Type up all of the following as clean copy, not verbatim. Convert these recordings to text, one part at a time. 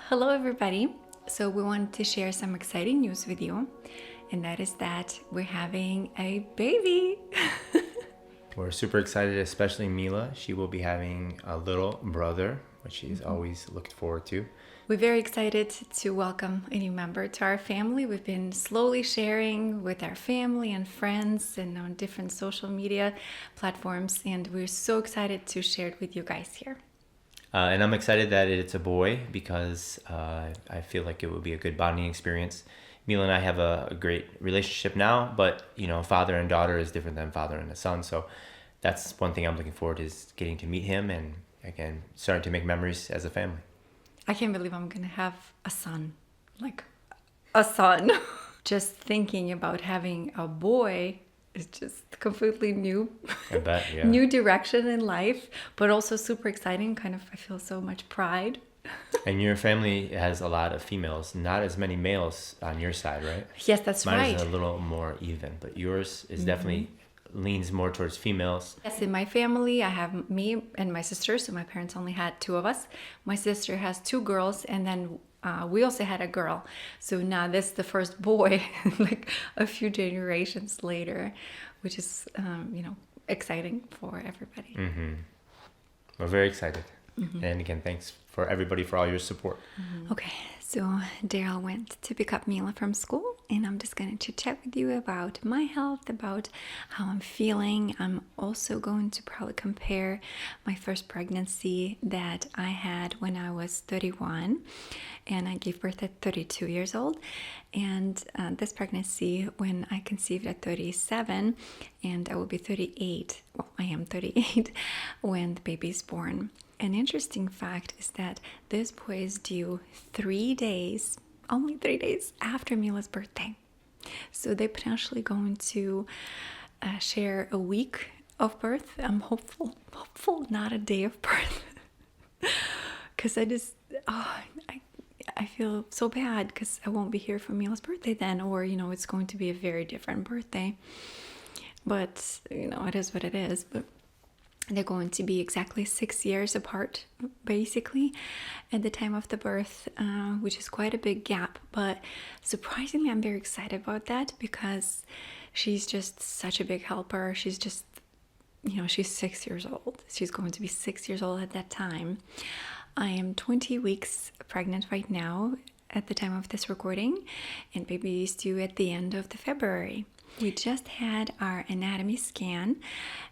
Hello, everybody. So, we want to share some exciting news with you, and that is that we're having a baby. We're super excited, especially Mila. She will be having a little brother, which she's always looked forward to. We're very excited to welcome a new member to our family. We've been slowly sharing with our family and friends and on different social media platforms, and we're so excited to share it with you guys here. And I'm excited that it's a boy because I feel like it will be a good bonding experience. Mila and I have a great relationship now, but father and daughter is different than father and a son. So that's one thing I'm looking forward to, is getting to meet him and again starting to make memories as a family. I can't believe I'm gonna have a son. Like, a son. Just thinking about having a boy is just completely new. I bet, yeah. New direction in life, but also super exciting. Kind of, I feel so much pride. And your family has a lot of females, not as many males on your side, right? Yes, that's Mine right. is a little more even, but yours is definitely leans more towards females. Yes, in my family, I have me and my sister. So my parents only had two of us. My sister has two girls, and then we also had a girl. So now this is the first boy, like a few generations later, which is, exciting for everybody. We're very excited. And again, thanks for everybody for all your support. Okay, so Daryl went to pick up Mila from school, and I'm just going to chat with you about my health, about how I'm feeling. I'm also going to probably compare my first pregnancy that I had when I was 31, and I gave birth at 32 years old, and this pregnancy when I conceived at 37, and I will be 38. Well, I am 38 when the baby is born. An interesting fact is that this boy is due only 3 days after Mila's birthday. So they're potentially going to share a week of birth. I'm hopeful, not a day of birth. Because I feel so bad because I won't be here for Mila's birthday then, or, it's going to be a very different birthday. But, it is what it is. But they're going to be exactly 6 years apart, basically, at the time of the birth, which is quite a big gap. But surprisingly, I'm very excited about that because she's just such a big helper. She's just, she's 6 years old. She's going to be 6 years old at that time. I am 20 weeks pregnant right now at the time of this recording, and baby is due at the end of the February. We just had our anatomy scan,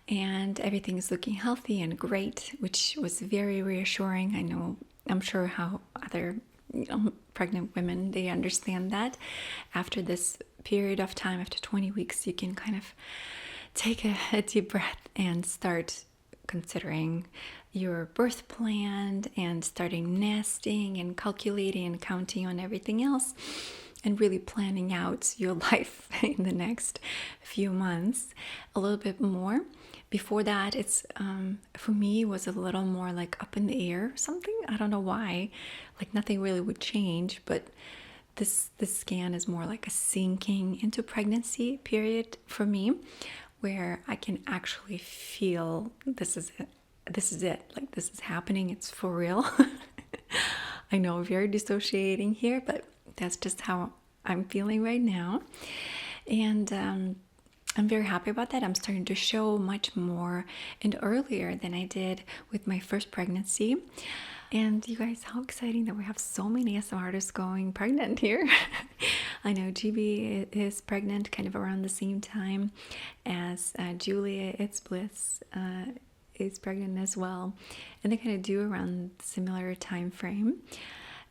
and everything is looking healthy and great, which was very reassuring. I'm sure how other pregnant women, they understand that after this period of time, after 20 weeks, you can kind of take a deep breath and start considering your birth plan and starting nesting and calculating and counting on everything else, and really planning out your life in the next few months a little bit more. Before that, it's for me was a little more like up in the air or something. I don't know why. Like nothing really would change, but this scan is more like a sinking into pregnancy period for me, where I can actually feel this is it. Like this is happening. It's for real. I know, very dissociating here, but that's just how I'm feeling right now. And I'm very happy about that. I'm starting to show much more and earlier than I did with my first pregnancy. And you guys, how exciting that we have so many SM artists going pregnant here. I know GB is pregnant kind of around the same time as Julia, it's Bliss, is pregnant as well. And they kind of do around similar time frame.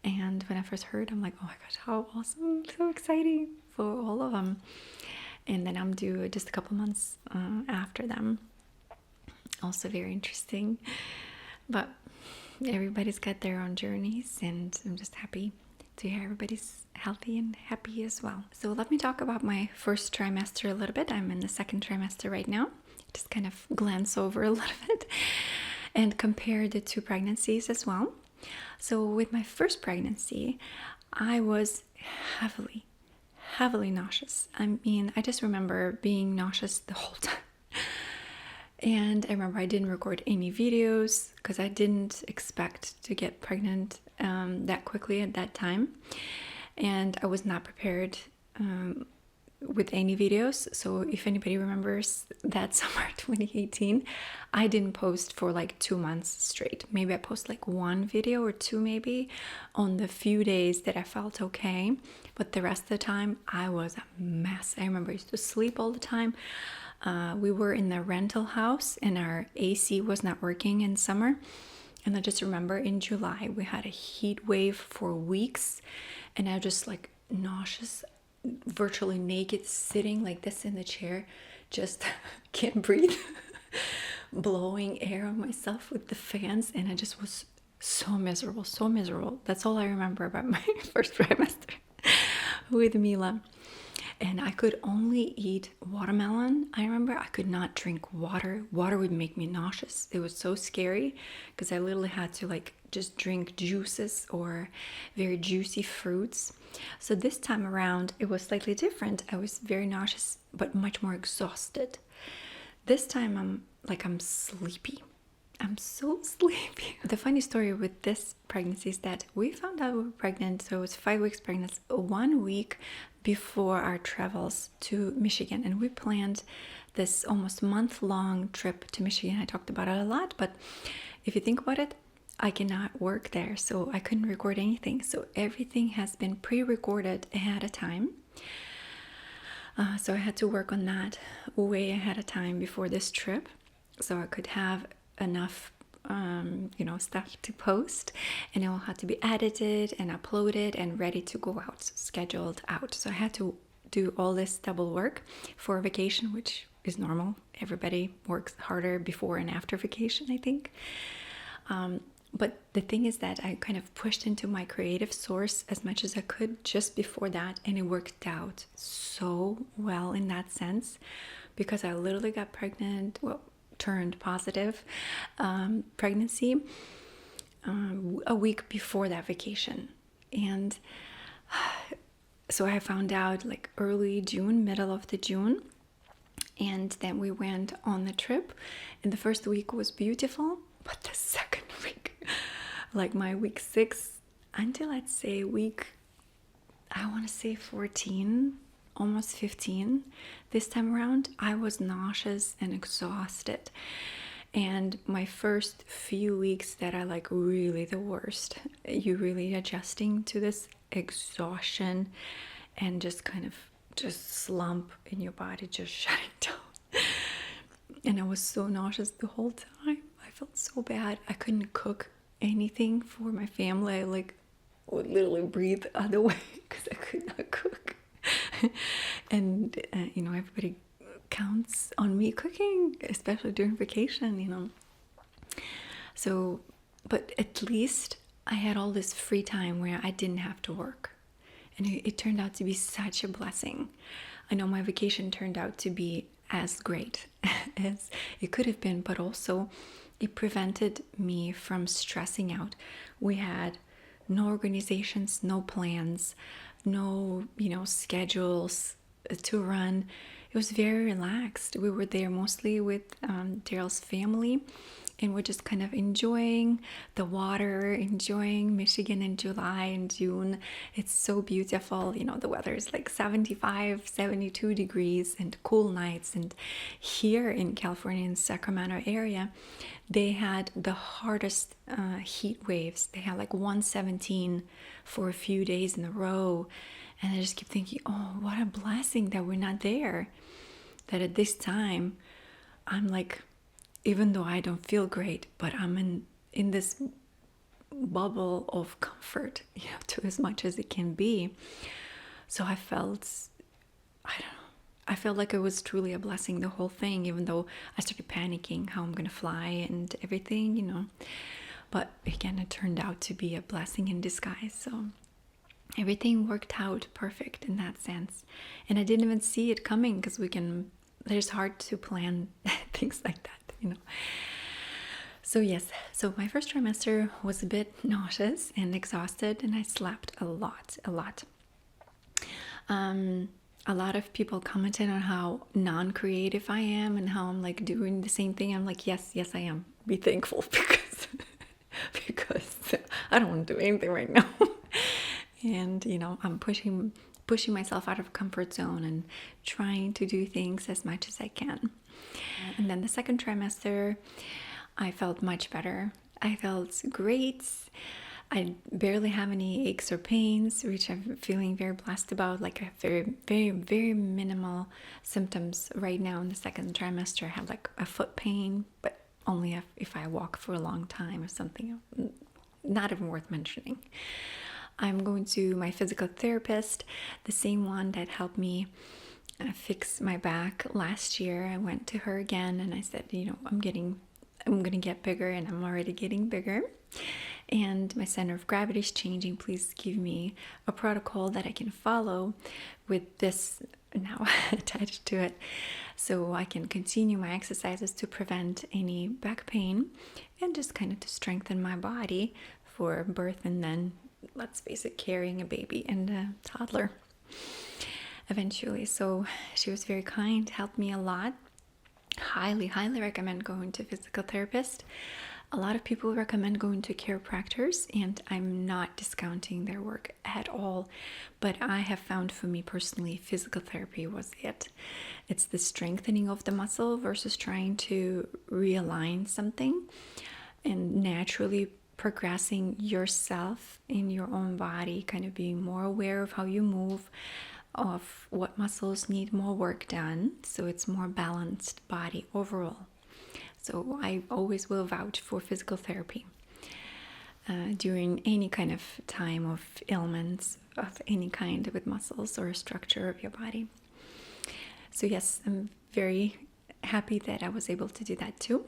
And when I first heard, I'm like, oh my gosh, how awesome, so exciting for all of them. And then I'm due just a couple months after them. Also very interesting. But everybody's got their own journeys, and I'm just happy to hear everybody's healthy and happy as well. So let me talk about my first trimester a little bit. I'm in the second trimester right now. Just kind of glance over a little bit and compare the two pregnancies as well. So with my first pregnancy, I was heavily nauseous. I mean, I just remember being nauseous the whole time. And I remember I didn't record any videos because I didn't expect to get pregnant that quickly at that time. And I was not prepared with any videos. So if anybody remembers that summer 2018, I didn't post for like 2 months straight. Maybe I post like one video or two maybe on the few days that I felt okay. But the rest of the time I was a mess. I remember I used to sleep all the time. We were in the rental house and our AC was not working in summer. And I just remember in July we had a heat wave for weeks and I was just like nauseous, virtually naked, sitting like this in the chair, just can't breathe, blowing air on myself with the fans. And I just was so miserable, so miserable. That's all I remember about my first trimester with Mila. And I could only eat watermelon. I remember I could not drink water. Water would make me nauseous. It was so scary because I literally had to like just drink juices or very juicy fruits. So this time around, it was slightly different. I was very nauseous, but much more exhausted. This time I'm sleepy. I'm so sleepy. The funny story with this pregnancy is that we found out we were pregnant, so it was 5 weeks pregnant, 1 week before our travels to Michigan. And we planned this almost month-long trip to Michigan. I talked about it a lot, but if you think about it, I cannot work there, so I couldn't record anything. So everything has been pre-recorded ahead of time. So I had to work on that way ahead of time before this trip, so I could have enough stuff to post, and it all had to be edited and uploaded and ready to go out, scheduled out. So I had to do all this double work for vacation, which is normal. Everybody works harder before and after vacation, I think. But the thing is that I kind of pushed into my creative source as much as I could just before that, and it worked out so well in that sense, because I literally got pregnant, turned positive pregnancy a week before that vacation. And so I found out like early June, middle of the June, and then we went on the trip, and the first week was beautiful, but the second week, like my week 6 until let's say week, I want to say 14, almost 15 this time around, I was nauseous and exhausted. And my first few weeks that are like really the worst, you really adjusting to this exhaustion and just kind of just slump in your body, just shutting down. And I was so nauseous the whole time. I felt so bad. I couldn't cook anything for my family. I like would literally breathe the other way because I could not cook. And everybody counts on me cooking, especially during vacation. So, but at least I had all this free time where I didn't have to work, and it turned out to be such a blessing. I know my vacation turned out to be as great as it could have been, but also it prevented me from stressing out. We had no organizations, no plans, no schedules to run. It was very relaxed. We were there mostly with Daryl's family, and we're just kind of enjoying the water, enjoying Michigan in July and June. It's so beautiful. The weather is like 75, 72 degrees and cool nights. And here in California, in Sacramento area, they had the hardest heat waves. They had like 117 for a few days in a row. And I just keep thinking, oh, what a blessing that we're not there. That at this time, I'm like, even though I don't feel great, but I'm in this bubble of comfort, to as much as it can be. So I felt, I don't know, I felt like it was truly a blessing, the whole thing, even though I started panicking how I'm going to fly and everything, But again, it turned out to be a blessing in disguise. So everything worked out perfect in that sense. And I didn't even see it coming because it's hard to plan things like that, So yes, so my first trimester was a bit nauseous and exhausted, and I slept a lot. a lot of people commented on how non-creative I am and how I'm like doing the same thing. I'm like, yes, I am. Be thankful because I don't want to do anything right now. And I'm pushing myself out of comfort zone and trying to do things as much as I can. And then the second trimester, I felt much better. I felt great. I barely have any aches or pains, which I'm feeling very blessed about. Like I have very, very, very minimal symptoms right now in the second trimester. I have like a foot pain, but only if I walk for a long time or something. Not even worth mentioning. I'm going to my physical therapist, the same one that helped me fix my back last year. I went to her again and I said, I'm gonna get bigger, and I'm already getting bigger. And my center of gravity is changing. Please give me a protocol that I can follow with this now attached to it, so I can continue my exercises to prevent any back pain and just kind of to strengthen my body for birth, and then, let's face it, carrying a baby and a toddler eventually. So she was very kind, helped me a lot. Highly recommend going to a physical therapist. A lot of people recommend going to chiropractors, and I'm not discounting their work at all, but I have found, for me personally, physical therapy was it. It's the strengthening of the muscle versus trying to realign something, and naturally progressing yourself in your own body, kind of being more aware of how you move, of what muscles need more work done, so it's more balanced body overall. So I always will vouch for physical therapy during any kind of time of ailments of any kind with muscles or structure of your body. So yes, I'm very happy that I was able to do that too.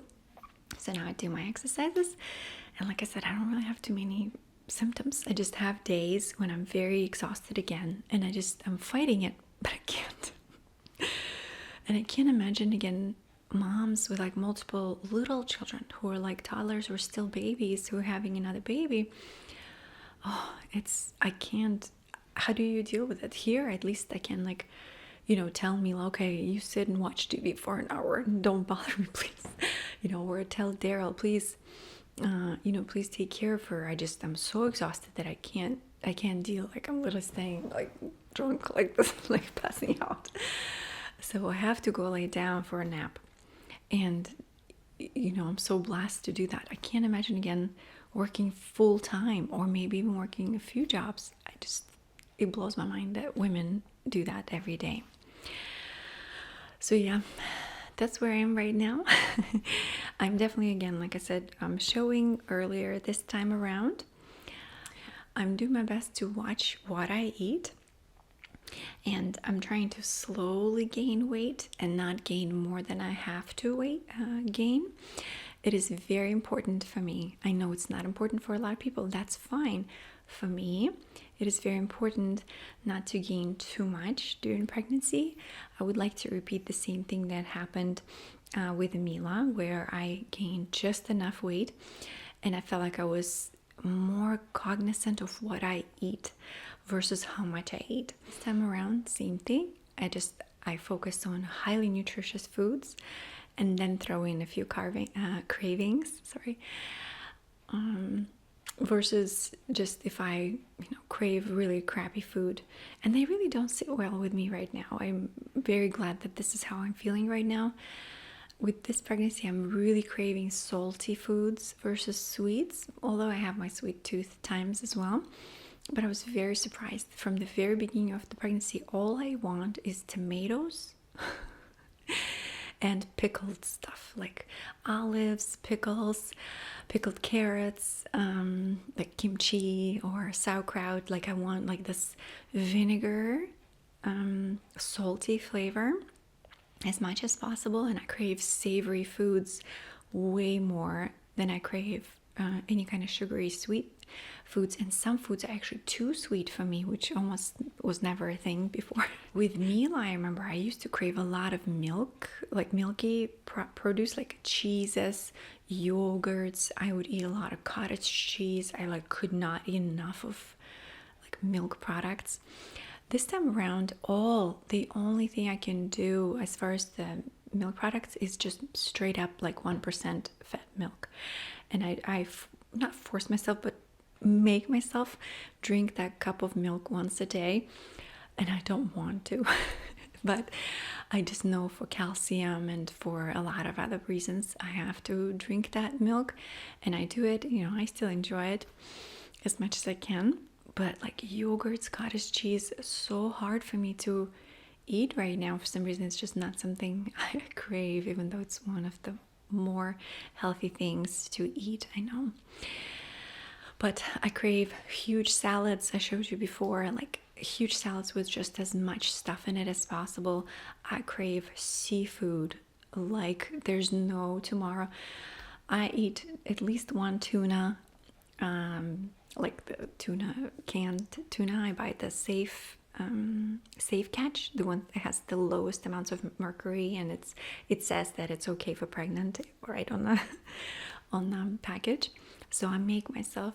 So now I do my exercises, and like I said, I don't really have too many symptoms. I just have days when I'm very exhausted again, and I'm fighting it, but I can't. And I can't imagine again moms with like multiple little children who are like toddlers or still babies who are having another baby. I can't. How do you deal with it? Here at least I can tell me, okay, you sit and watch TV for an hour and don't bother me, please. Or tell Daryl, please, please take care of her. I'm so exhausted that I can't deal. Like I'm literally staying like drunk like this, like passing out. So I have to go lay down for a nap. And, I'm so blessed to do that. I can't imagine again working full time, or maybe even working a few jobs. It blows my mind that women do that every day. So yeah, that's where I am right now. I'm definitely, again, like I said, I'm showing earlier this time around. I'm doing my best to watch what I eat. And I'm trying to slowly gain weight and not gain more than I have to gain. It is very important for me. I know it's not important for a lot of people. That's fine. For me, it is very important not to gain too much during pregnancy. I would like to repeat the same thing that happened with Mila, where I gained just enough weight, and I felt like I was more cognizant of what I eat versus how much I eat. This time around, same thing. I focus on highly nutritious foods, and then throw in a few cravings. Versus just if I crave really crappy food, and they really don't sit well with me right now. I'm very glad that this is how I'm feeling right now. With this pregnancy, I'm really craving salty foods versus sweets, although I have my sweet tooth times as well. But I was very surprised. From the very beginning of the pregnancy, all I want is tomatoes and pickled stuff, like olives, pickles, pickled carrots, like kimchi or sauerkraut. Like I want like this vinegar, salty flavor as much as possible. And I crave savory foods way more than I crave any kind of sugary sweet foods. And some foods are actually too sweet for me, which almost was never a thing before. With Mila, I remember I used to crave a lot of milk, like milky produce, like cheeses, yogurts. I would eat a lot of cottage cheese. I could not eat enough of like milk products. This time around, the only thing I can do as far as the milk products is just straight up like 1% fat milk. And I not force myself, but make myself drink that cup of milk once a day. And I don't want to, but I just know for calcium and for a lot of other reasons, I have to drink that milk. And I do it, I still enjoy it as much as I can. But like yogurts, cottage cheese, so hard for me to eat right now. For some reason, it's just not something I crave, even though it's one of the more healthy things to eat, I know. But I crave huge salads. I showed you before, like huge salads with just as much stuff in it as possible. I crave seafood like there's no tomorrow. I eat at least one tuna, like the canned tuna. I buy the safe catch, the one that has the lowest amounts of mercury, and it says that it's okay for pregnant, right on the package. So I make myself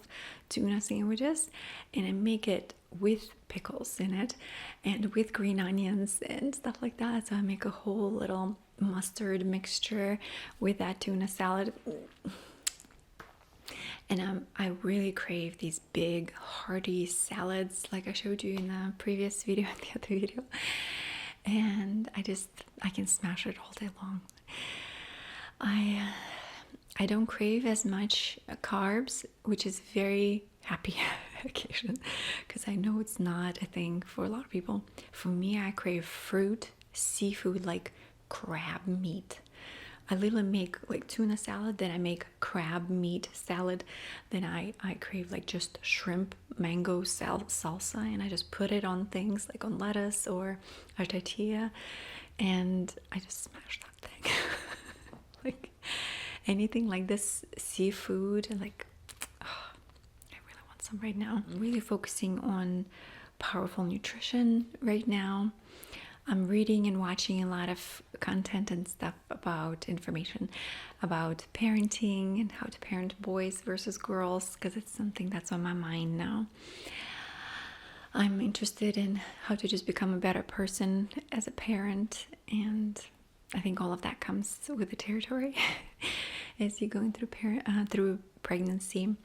tuna sandwiches, and I make it with pickles in it and with green onions and stuff like that. So I make a whole little mustard mixture with that tuna salad. And I really crave these big hearty salads like I showed you in the previous video and the other video. And I can smash it all day long. I don't crave as much carbs, which is very happy occasion, because I know it's not a thing for a lot of people. For me, I crave fruit, seafood, like crab meat. I literally make like tuna salad, then I make crab meat salad, then I crave like just shrimp mango salsa, and I just put it on things like on lettuce or a tortilla, and I just smash that thing. Like anything like this seafood, like I really want some right now. I'm really focusing on powerful nutrition right now. I'm reading and watching a lot of content and stuff about information about parenting and how to parent boys versus girls, because it's something that's on my mind now. I'm interested in how to just become a better person as a parent, and I think all of that comes with the territory as you're going through pregnancy.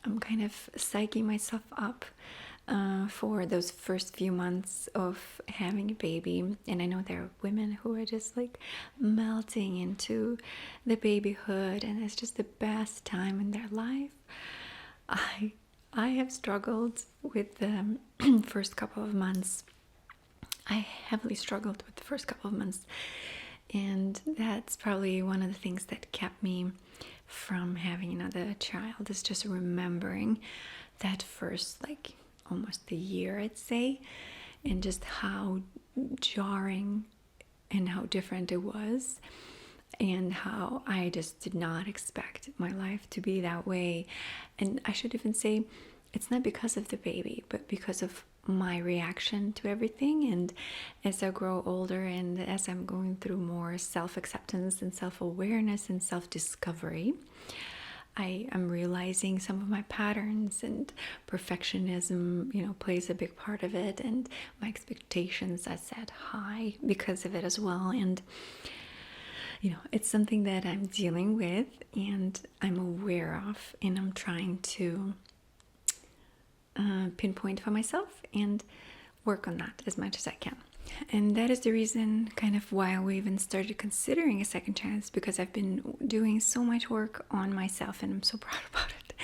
I'm kind of psyching myself up for those first few months of having a baby. And I know there are women who are just like melting into the babyhood, and it's just the best time in their life. I have struggled with the first couple of months. I heavily struggled with the first couple of months, and that's probably one of the things that kept me from having another child, is just remembering that first like almost a year, I'd say, and just how jarring and how different it was, and how I just did not expect my life to be that way. And I should even say it's not because of the baby, but because of my reaction to everything. And as I grow older and as I'm going through more self-acceptance and self-awareness and self-discovery, I am realizing some of my patterns, and perfectionism, plays a big part of it, and my expectations are set high because of it as well. And it's something that I'm dealing with and I'm aware of, and I'm trying to pinpoint for myself and work on that as much as I can. And that is the reason kind of why we even started considering a second chance, because I've been doing so much work on myself and I'm so proud about it.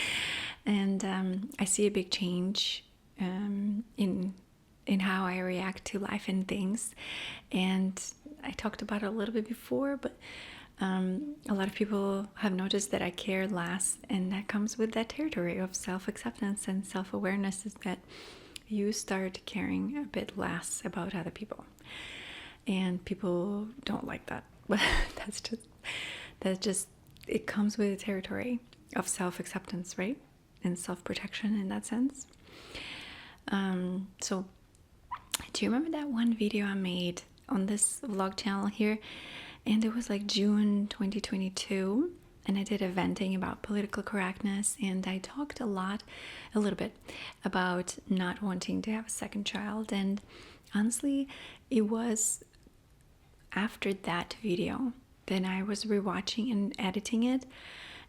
And I see a big change in how I react to life and things. And I talked about it a little bit before, but a lot of people have noticed that I care less, and that comes with that territory of self-acceptance and self-awareness, is that you start caring a bit less about other people, and people don't like that. But that's just it comes with the territory of self-acceptance, right? And self-protection in that sense. So do you remember that one video I made on this vlog channel here? And it was like June 2022, and I did a venting about political correctness, and I talked a little bit about not wanting to have a second child. And honestly, it was after that video, then I was rewatching and editing it,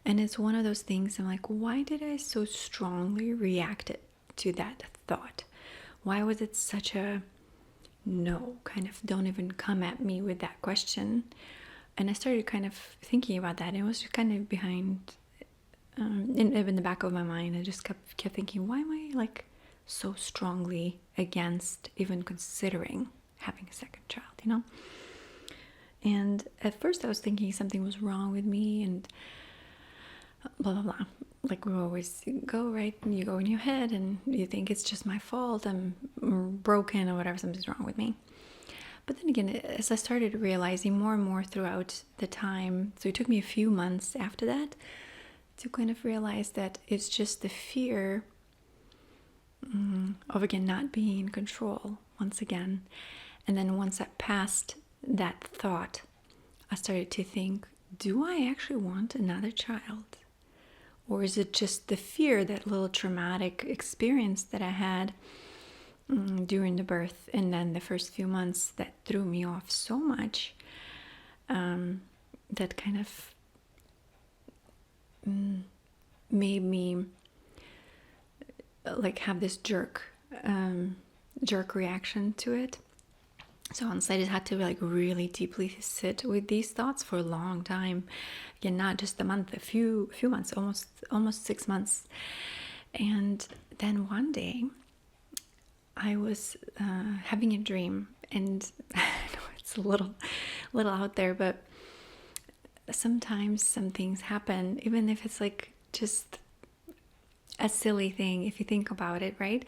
and it's one of those things I'm like, why did I so strongly react to that thought? Why was it such a no, kind of don't even come at me with that question? And I started kind of thinking about that. It was kind of behind, in the back of my mind. I just kept thinking, why am I like so strongly against even considering having a second child, you know? And at first I was thinking something was wrong with me and blah, blah, blah. Like we always go, right? You go in your head and you think it's just my fault, I'm broken or whatever, something's wrong with me. But then again, as I started realizing more and more throughout the time, so it took me a few months after that to kind of realize that it's just the fear of, again, not being in control once again. And then once I passed that thought, I started to think, do I actually want another child? Or is it just the fear, that little traumatic experience that I had during the birth and then the first few months that threw me off so much, that kind of made me like have this jerk reaction to it. So honestly, I just had to like really deeply sit with these thoughts for a long time. Again, not just a month, a few months, almost 6 months. And then one day, I was having a dream, and I know it's a little out there, but sometimes some things happen, even if it's like just a silly thing, if you think about it, right?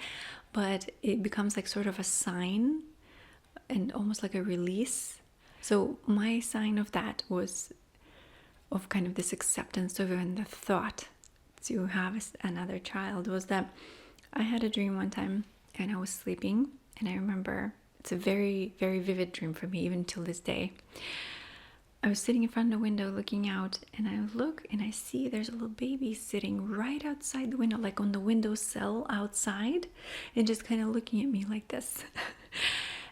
But it becomes like sort of a sign and almost like a release. So my sign of that was of kind of this acceptance of even the thought to have another child was that I had a dream one time and I was sleeping, and I remember it's a very, very vivid dream for me even till this day. I was sitting in front of the window looking out, and I look and I see there's a little baby sitting right outside the window, like on the windowsill outside, and just kind of looking at me like this.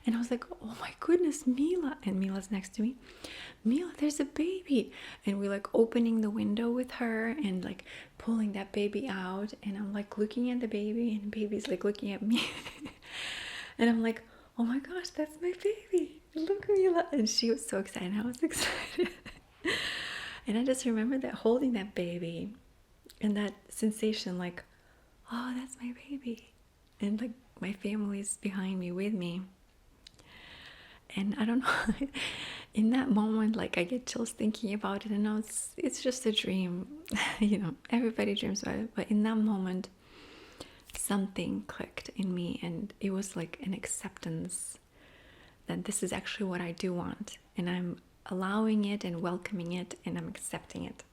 And I was like, oh my goodness, Mila. And Mila's next to me. Mila, there's a baby. And we're like opening the window with her and like pulling that baby out. And I'm like looking at the baby, and the baby's like looking at me. And I'm like, oh my gosh, that's my baby. Look, Mila. And she was so excited. I was excited. And I just remember that holding that baby and that sensation like, oh, that's my baby. And like my family's behind me with me. And I don't know, in that moment, like I get chills thinking about it. I know it's just a dream, you know, everybody dreams about it. But in that moment, something clicked in me, and it was like an acceptance that this is actually what I do want. And I'm allowing it and welcoming it, and I'm accepting it.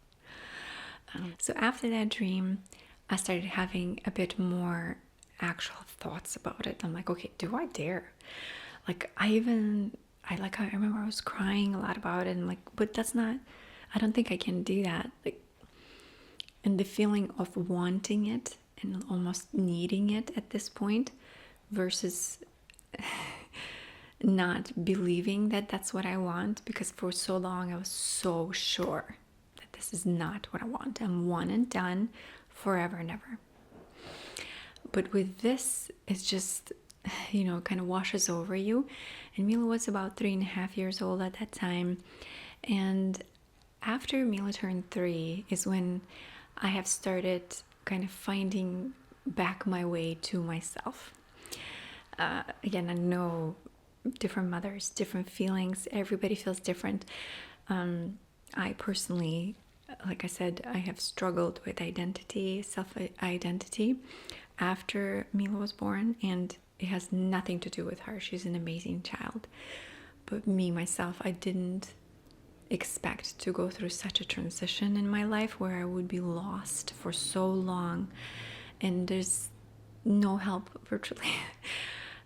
So after that dream, I started having a bit more actual thoughts about it. I'm like, okay, do I dare? Like I remember I was crying a lot about it, and like, but that's not, I don't think I can do that. Like, and the feeling of wanting it and almost needing it at this point versus not believing that that's what I want, because for so long I was so sure that this is not what I want. I'm one and done, forever and ever. But with this, it's just, you know, kind of washes over you. And Mila was about 3.5 years old at that time. And after Mila turned 3 is when I have started kind of finding back my way to myself. Again, I know different mothers, different feelings. Everybody feels different. I personally, like I said, I have struggled with identity, self-identity after Mila was born, and it has nothing to do with her. She's an amazing child. But me, myself, I didn't expect to go through such a transition in my life where I would be lost for so long. And there's no help virtually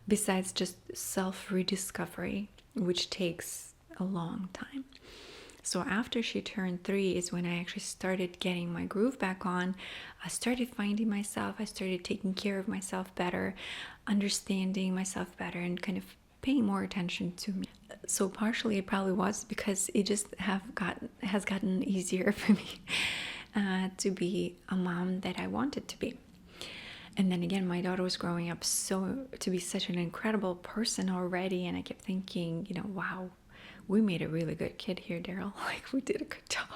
besides just self-rediscovery, which takes a long time. So after she turned 3 is when I actually started getting my groove back on. I started finding myself. I started taking care of myself better, understanding myself better, and kind of paying more attention to me. So partially it probably was because it just has gotten easier for me to be a mom that I wanted to be. And then again, my daughter was growing up to be such an incredible person already, and I kept thinking, wow, we made a really good kid here, Daryl. Like, we did a good job.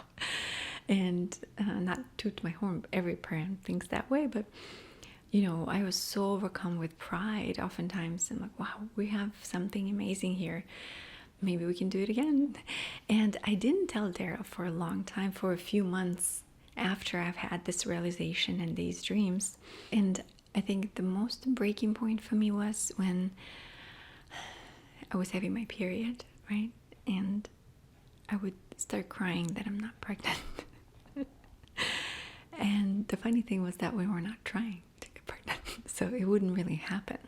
And not toot my horn, every parent thinks that way, but I was so overcome with pride oftentimes. I'm like, wow, we have something amazing here. Maybe we can do it again. And I didn't tell Daryl for a long time, for a few months after I've had this realization and these dreams. And I think the most breaking point for me was when I was having my period, right? And I would start crying that I'm not pregnant. And the funny thing was that we were not trying to get pregnant, so it wouldn't really happen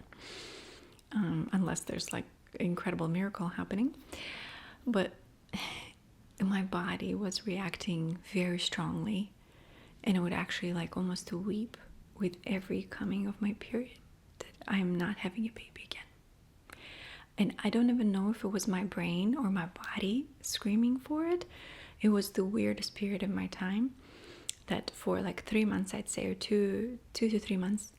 unless there's like incredible miracle happening. But my body was reacting very strongly, and I would actually like almost weep with every coming of my period that I'm not having a baby again. And I don't even know if it was my brain or my body screaming for it. It was the weirdest period of my time that for like 3 months, I'd say, or two to 3 months,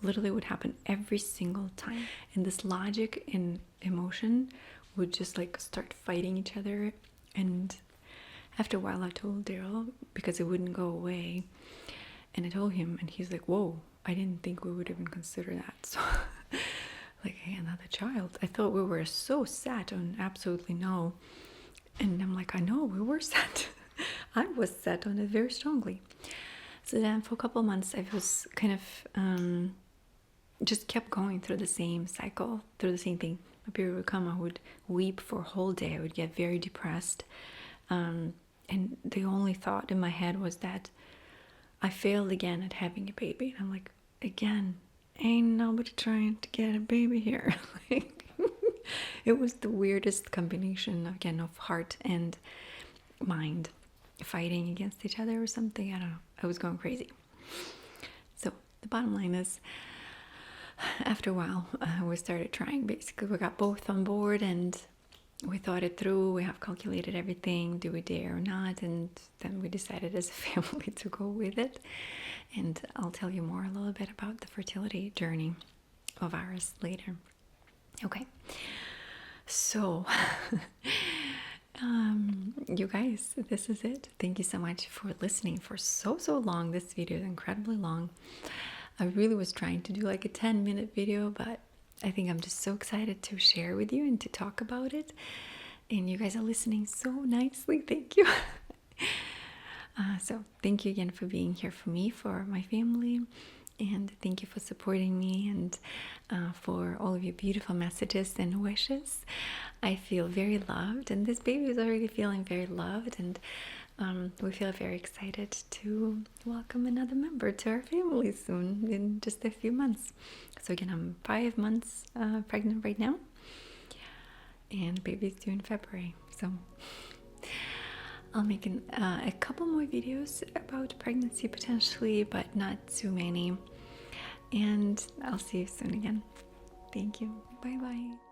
literally would happen every single time. And this logic and emotion would just like start fighting each other. And after a while, I told Daryl, because it wouldn't go away. And I told him, and he's like, whoa, I didn't think we would even consider that. So like, hey, another child. I thought we were so set on absolutely no. And I'm like, I know, we were set. I was set on it very strongly. So then for a couple of months, I was kind of just kept going through the same cycle, through the same thing. My period would come, I would weep for a whole day. I would get very depressed. And the only thought in my head was that I failed again at having a baby. And I'm like, again, ain't nobody trying to get a baby here. It was the weirdest combination, again, of heart and mind fighting against each other or something. I don't know. I was going crazy. So the bottom line is, after a while, we started trying. Basically, we got both on board and we thought it through. We have calculated everything. Do we dare or not? And then we decided as a family to go with it. And I'll tell you more a little bit about the fertility journey of ours later. Okay. So, you guys, this is it. Thank you so much for listening for so long. This video is incredibly long. I really was trying to do like a 10-minute video, but I think I'm just so excited to share with you and to talk about it. And you guys are listening so nicely. Thank you. So thank you again for being here for me, for my family. And thank you for supporting me and for all of your beautiful messages and wishes. I feel very loved, and this baby is already feeling very loved, and we feel very excited to welcome another member to our family soon, in just a few months. So again, I'm 5 months pregnant right now, and baby's due in February. So I'll make a couple more videos about pregnancy potentially, but not too many. And I'll see you soon again. Thank you. Bye bye.